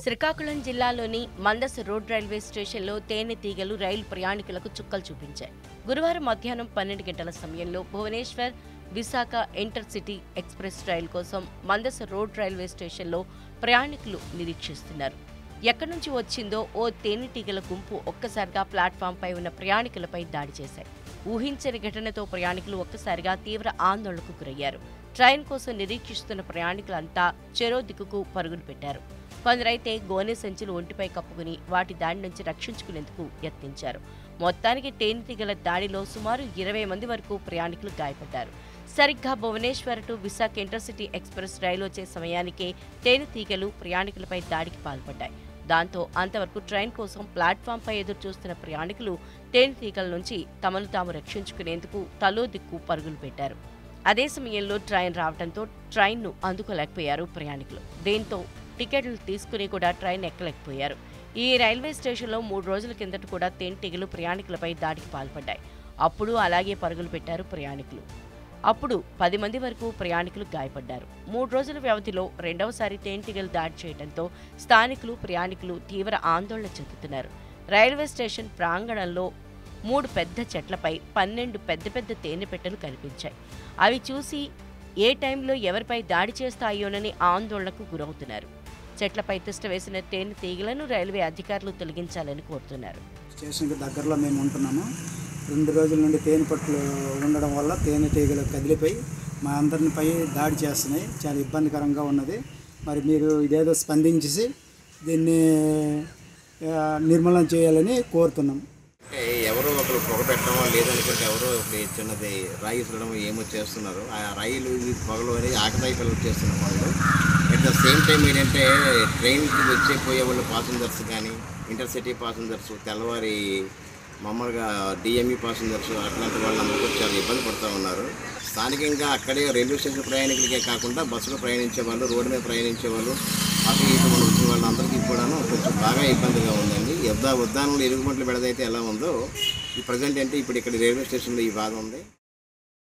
శ్రీకాకుళం జిల్లాలోని Mandasa road railway స్టేషన్లో తేనెటీగలు రైలు ప్రయాణికులకు చుక్కలు చూపించాయి. గురువారం మధ్యాహ్నం 12 గంటల సమయంలో భువనేశ్వర్ విశాఖ ఇంటర్సిటీ ఎక్స్ప్రెస్ రైలు కోసం మందస రోడ్ రైల్వే స్టేషన్లో ప్రయాణికులు నిరీక్షిస్తున్నారు. ఎక్కడి నుంచి వచ్చిందో ఓ తేనెటీగల గుంపు ఒక్కసారిగా ప్లాట్ఫామ్పై ఉన్న ప్రయాణికులపై దాడి చేశాయి. ఊహించని ఘటనతో ప్రయాణికులు ఒక్కసారిగా తీవ్ర ఆందోళనకు గురయ్యారు. ట్రైన్ కోసం నిరీక్షిస్తున్న ప్రయాణికులంతా చెరో దిక్కుకు పరుగులు పెట్టారు. కొందరైతే గోనె సంచులు ఒంటిపై కప్పుకుని వాటి దాడి నుంచి రక్షించుకునేందుకు యత్నించారు. మొత్తానికి తేనెటీగల దాడిలో సుమారు 20 మంది వరకు ప్రయాణికులు గాయపడ్డారు. సరిగ్గా Bhubaneswar to Visakha intercity express రైలు వచ్చే సమయానికే తేనెటీగలు ప్రయాణికులపై దాడికి పాల్పడ్డాయి. దాంతో అంతవరకు ట్రైన్ కోసం ప్లాట్ఫామ్పై ఎదురు చూస్తున్న ప్రయాణికులు తేనెటీగల నుంచి తమను తాము రక్షించుకునేందుకు తలో దిక్కు పరుగులు పెట్టారు. అదే సమయంలో ట్రైన్ రావడంతో ట్రైన్ను అందుకోలేకపోయారు ప్రయాణికులు. దీంతో టికెట్లు తీసుకుని కూడా ట్రైన్ ఎక్కలేకపోయారు. ఈ రైల్వే స్టేషన్లో 3 రోజుల కిందట కూడా తేనెటీగలు ప్రయాణికులపై దాడికి పాల్పడ్డాయి. అప్పుడు అలాగే పరుగులు పెట్టారు ప్రయాణికులు. అప్పుడు 10 మంది వరకు ప్రయాణికులు గాయపడ్డారు. 3 రోజుల వ్యవధిలో రెండవసారి తేనెటీగలు దాడి చేయడంతో స్థానికులు ప్రయాణికులు తీవ్ర ఆందోళన చెందుతున్నారు. రైల్వే స్టేషన్ ప్రాంగణంలో 3 పెద్ద చెట్లపై 12 పెద్ద తేనె పెట్టెలు కనిపించాయి. అవి చూసి ఏ టైంలో ఎవరిపై దాడి చేస్తాయోనని ఆందోళనకు గురవుతున్నారు. చెట్లపై తిష్టవేసిన తేనె తీగలను రైల్వే అధికారులు తొలగించాలని కోరుతున్నారు. స్టేషన్కి దగ్గరలో మేము ఉంటున్నాము. 2 రోజుల నుండి తేనె పట్లు ఉండడం వల్ల తేనెటీగలు కదిలిపోయి మా అందరిపై దాడి చేస్తున్నాయి. చాలా ఇబ్బందికరంగా ఉన్నది. మరి మీరు ఇదేదో స్పందించేసి దీన్ని నిర్మూలన చేయాలని కోరుతున్నాం. ఎవరో ఒకరు పొగ పెట్టడం లేదనుకుంటే ఎవరో ఒక చిన్నది రాయి ఇవ్వడం ఏమో చేస్తున్నారు. ఆ రాయిలు ఈ పొగలు అనేది ఆకతాయి పిల్లలు చేస్తున్నారు వాళ్ళు. అట్ ద సేమ్ టైం ఏంటంటే ట్రైన్కి వచ్చే పోయే వాళ్ళు పాసెంజర్స్ కానీ ఇంటర్సిటీ పాసెంజర్స్ తెల్లవారి మామూలుగా డిఎంఈ పాసెంజర్స్ అట్లాంటి వాళ్ళందరూ చాలా ఇబ్బంది పడుతూ ఉన్నారు. స్థానికంగా అక్కడే రైల్వే స్టేషన్ ప్రయాణికులకే కాకుండా బస్సులో ప్రయాణించే వాళ్ళు, రోడ్డు మీద ప్రయాణించే వాళ్ళు, అటు ఇటు వచ్చిన వాళ్ళందరికీ కూడాను కొంచెం బాగా ఇబ్బందిగా ఉందండి. ఉద్దానంలో ఎరుగుమంటలు బెడదైతే ఎలా ఉందో ఈ ప్రజెంట్ అంటే ఇప్పుడు ఇక్కడ రైల్వే స్టేషన్లో ఈ బాధ ఉంది.